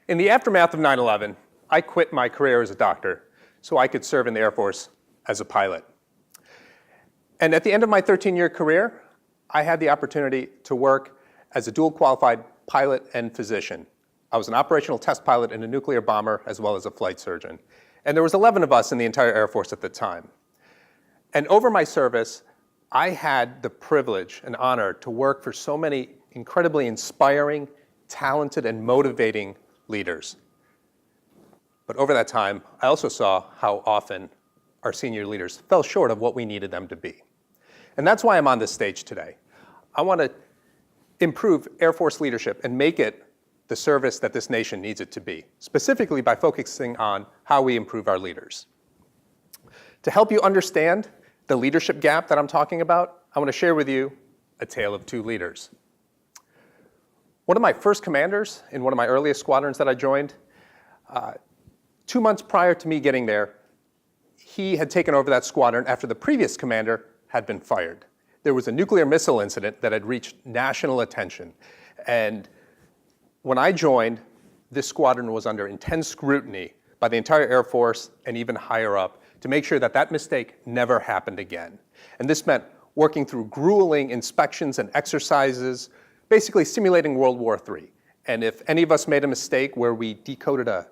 In the aftermath of 9/11, I quit my career as a doctor so I could serve in the Air Force as a pilot. And at the end of my 13-year career, I had the opportunity to work as a dual qualified pilot and physician. I was an operational test pilot in a nuclear bomber as well as a flight surgeon. And there was 11 of us in the entire Air Force at the time. And over my service, I had the privilege and honor to work for so many incredibly inspiring, talented, and motivating leaders. But over that time, I also saw how often our senior leaders fell short of what we needed them to be. And that's why I'm on this stage today. I want to improve Air Force leadership and make it the service that this nation needs it to be, specifically by focusing on how we improve our leaders. To help you understand the leadership gap that I'm talking about, I want to share with you a tale of two leaders. One of my first commanders in one of my earliest squadrons that I joined, 2 months prior to me getting there, he had taken over that squadron after the previous commander had been fired. There was a nuclear missile incident that had reached national attention. And when I joined, this squadron was under intense scrutiny by the entire Air Force and even higher up to make sure that that mistake never happened again. And this meant working through grueling inspections and exercises, basically simulating World War III. And if any of us made a mistake where we decoded a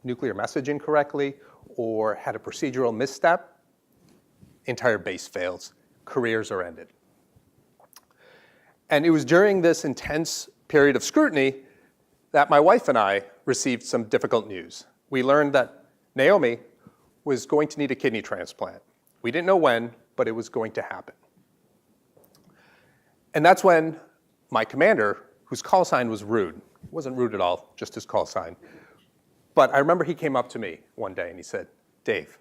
nuclear message incorrectly or had a procedural misstep, entire base fails, careers are ended. And it was during this intense period of scrutiny that my wife and I received some difficult news. We learned that Naomi was going to need a kidney transplant. We didn't know when, but it was going to happen. And that's when my commander, whose call sign was Rude, it wasn't rude at all, just his call sign, but I remember he came up to me one day and he said, "Dave,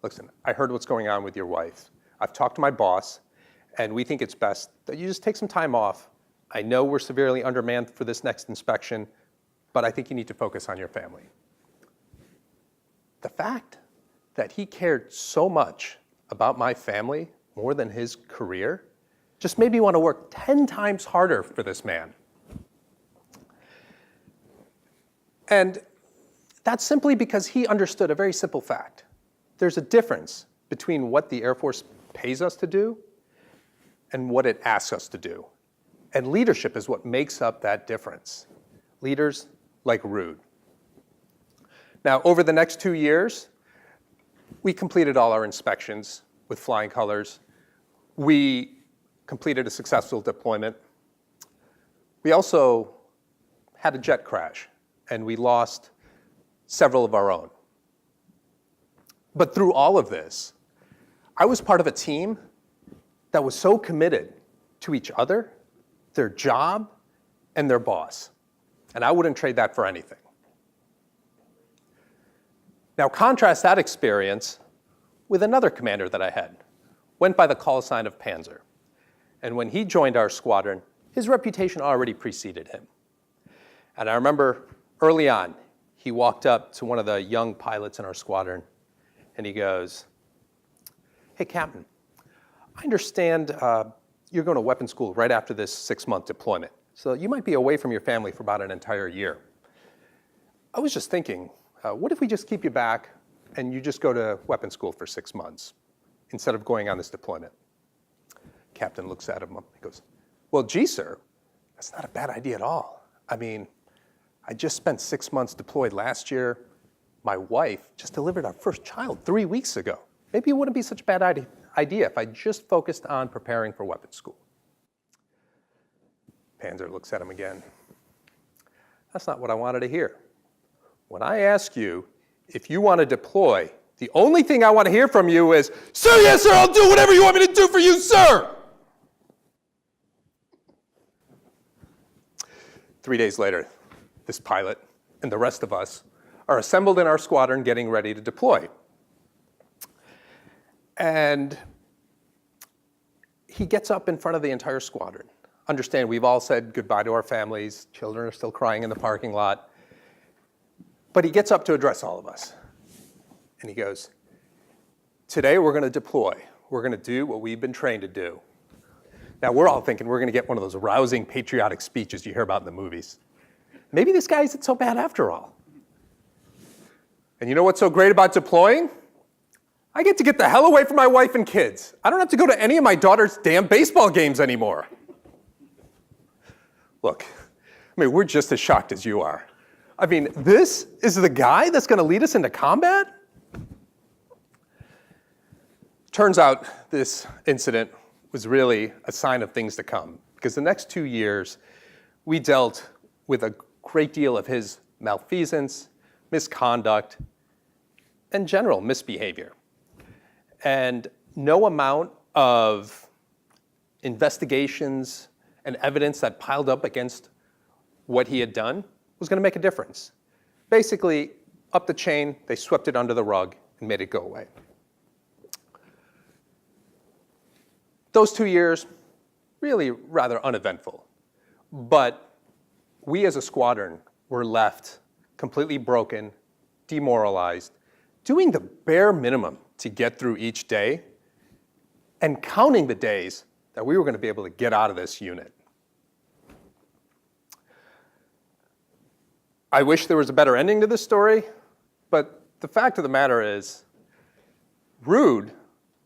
listen, I heard what's going on with your wife. I've talked to my boss, and we think it's best that you just take some time off. I know we're severely undermanned for this next inspection, but I think you need to focus on your family." The fact that he cared so much about my family more than his career just made me want to work 10 times harder for this man. And that's simply because he understood a very simple fact. There's a difference between what the Air Force pays us to do and what it asks us to do. And leadership is what makes up that difference. Leaders like Rude. Now, over the next 2 years, we completed all our inspections with flying colors. We completed a successful deployment. We also had a jet crash, and we lost several of our own. But through all of this, I was part of a team that was so committed to each other, their job, and their boss. And I wouldn't trade that for anything. Now contrast that experience with another commander that I had, went by the call sign of Panzer. And when he joined our squadron, his reputation already preceded him. And I remember early on, he walked up to one of the young pilots in our squadron, and he goes, "Hey, Captain, I understand you're going to weapons school right after this 6-month deployment, so you might be away from your family for about an entire year. I was just thinking, what if we just keep you back and you just go to weapons school for 6 months instead of going on this deployment?" Captain looks at him, he goes, "Well, gee, sir, that's not a bad idea at all. I mean, I just spent 6 months deployed last year. My wife just delivered our first child 3 weeks ago. Maybe it wouldn't be such a bad idea if I just focused on preparing for weapons school." Panzer looks at him again. "That's not what I wanted to hear. When I ask you if you want to deploy, the only thing I want to hear from you is, 'Sir, yes, sir, I'll do whatever you want me to do for you, sir!'" 3 days later, this pilot and the rest of us are assembled in our squadron getting ready to deploy. And he gets up in front of the entire squadron. Understand, we've all said goodbye to our families. Children are still crying in the parking lot. But he gets up to address all of us. And he goes, "Today we're going to deploy. We're going to do what we've been trained to do." Now we're all thinking we're going to get one of those rousing patriotic speeches you hear about in the movies. maybe this guy isn't so bad after all. And you know what's so great about deploying? I get to get the hell away from my wife and kids. I don't have to go to any of my daughter's damn baseball games anymore. Look, I mean, we're just as shocked as you are. I mean, this is the guy that's going to lead us into combat? Turns out this incident was really a sign of things to come, because the next 2 years, we dealt with a great deal of his malfeasance, misconduct, and general misbehavior. And no amount of investigations and evidence that piled up against what he had done was going to make a difference. Basically, up the chain, they swept it under the rug and made it go away. Those 2 years, really rather uneventful. But we as a squadron were left completely broken, demoralized, doing the bare minimum to get through each day, and counting the days that we were going to be able to get out of this unit. I wish there was a better ending to this story, but the fact of the matter is, Rude,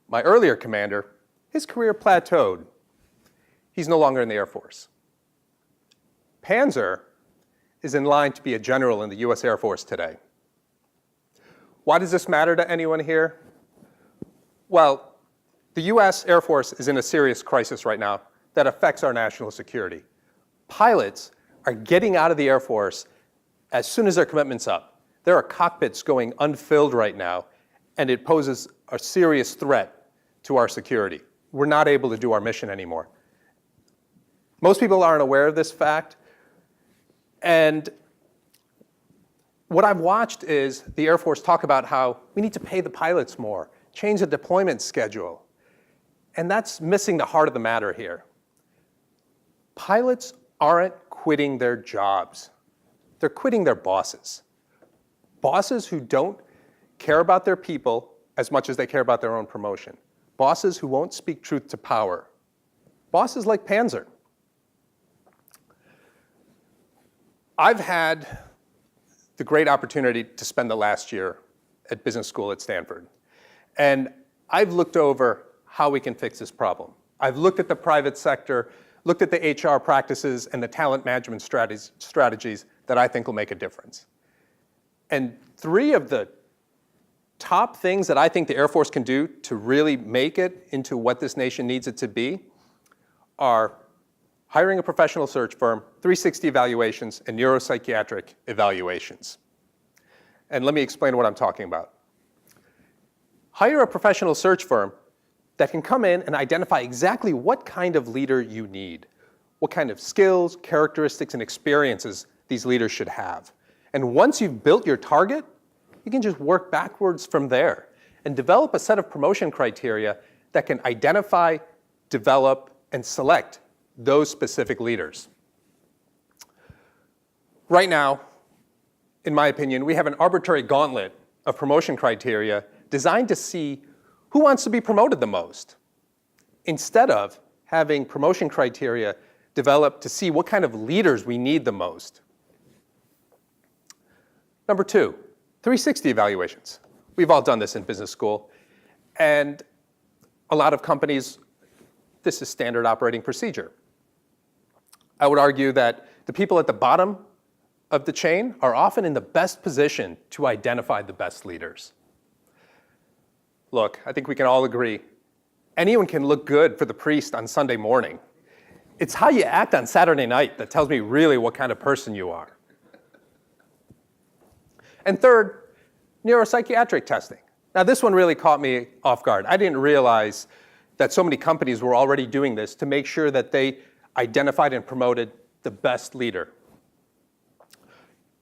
my earlier commander, his career plateaued. He's no longer in the Air Force. Panzer is in line to be a general in the US Air Force today. Why does this matter to anyone here? Well, the US Air Force is in a serious crisis right now that affects our national security. Pilots are getting out of the Air Force as soon as their commitment's up. There are cockpits going unfilled right now, and it poses a serious threat to our security. We're not able to do our mission anymore. Most people aren't aware of this fact, and what I've watched is the Air Force talk about how we need to pay the pilots more, change the deployment schedule, and that's missing the heart of the matter here. Pilots aren't quitting their jobs. They're quitting their bosses. Bosses who don't care about their people as much as they care about their own promotion. Bosses who won't speak truth to power. Bosses like Panzer. I've had the great opportunity to spend the last year at business school at Stanford. And I've looked over how we can fix this problem. I've looked at the private sector, looked at the HR practices and the talent management strategies that I think will make a difference. And 3 of the top things that I think the Air Force can do to really make it into what this nation needs it to be are hiring a professional search firm, 360 evaluations, and neuropsychiatric evaluations. And let me explain what I'm talking about. Hire a professional search firm that can come in and identify exactly what kind of leader you need, what kind of skills, characteristics, and experiences these leaders should have. And once you've built your target, you can just work backwards from there and develop a set of promotion criteria that can identify, develop, and select those specific leaders. Right now, in my opinion, we have an arbitrary gauntlet of promotion criteria designed to see who wants to be promoted the most, instead of having promotion criteria developed to see what kind of leaders we need the most. Number 2, 360 evaluations. We've all done this in business school, and a lot of companies, this is standard operating procedure. I would argue that the people at the bottom of the chain are often in the best position to identify the best leaders. Look, I think we can all agree, anyone can look good for the priest on Sunday morning. It's how you act on Saturday night that tells me really what kind of person you are. And third, neuropsychiatric testing. Now this one really caught me off guard. I didn't realize that so many companies were already doing this to make sure that they identified and promoted the best leader.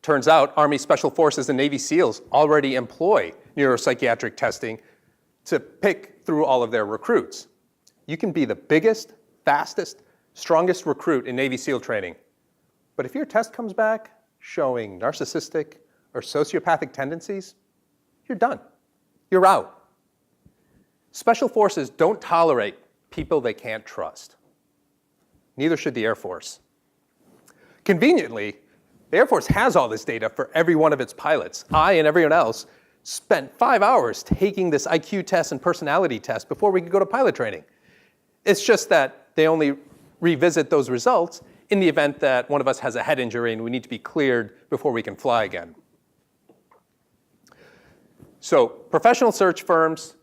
Turns out Army Special Forces and Navy SEALs already employ neuropsychiatric testing to pick through all of their recruits. You can be the biggest, fastest, strongest recruit in Navy SEAL training. But if your test comes back showing narcissistic or sociopathic tendencies, you're done. You're out. Special Forces don't tolerate people they can't trust. Neither should the Air Force. Conveniently, The Air Force has all this data for every one of its pilots. I and everyone else spent 5 hours taking this IQ test and personality test before we could go to pilot training. It's just that they only revisit those results in the event that one of us has a head injury and we need to be cleared before we can fly again. So professional search firms,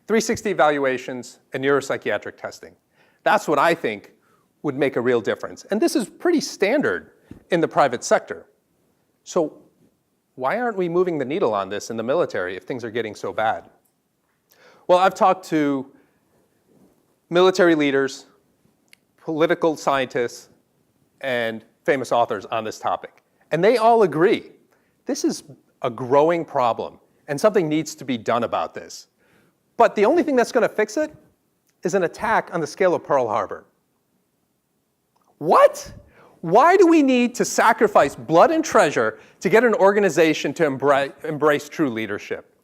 360 evaluations, and neuropsychiatric testing. That's what I think would make a real difference. And this is pretty standard in the private sector. So why aren't we moving the needle on this in the military if things are getting so bad? Well, I've talked to military leaders, political scientists, and famous authors on this topic. And they all agree this is a growing problem and something needs to be done about this. But the only thing that's going to fix it is an attack on the scale of Pearl Harbor. What? Why do we need to sacrifice blood and treasure to get an organization to embrace true leadership?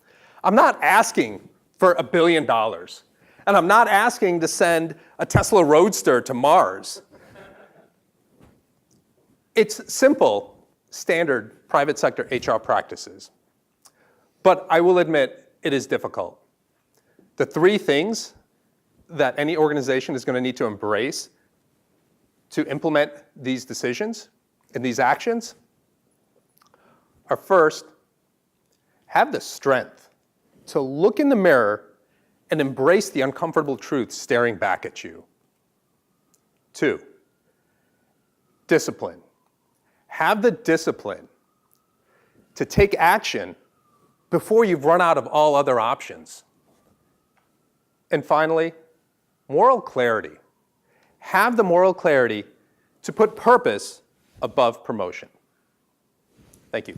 I'm not asking for $1 billion. And I'm not asking to send a Tesla Roadster to Mars. It's simple, standard private sector HR practices. But I will admit, it is difficult. The 3 things that any organization is going to need to embrace to implement these decisions and these actions are: first, have the strength to look in the mirror and embrace the uncomfortable truth staring back at you. 2, discipline. Have the discipline to take action before you've run out of all other options. And finally, moral clarity. Have the moral clarity to put purpose above promotion. Thank you.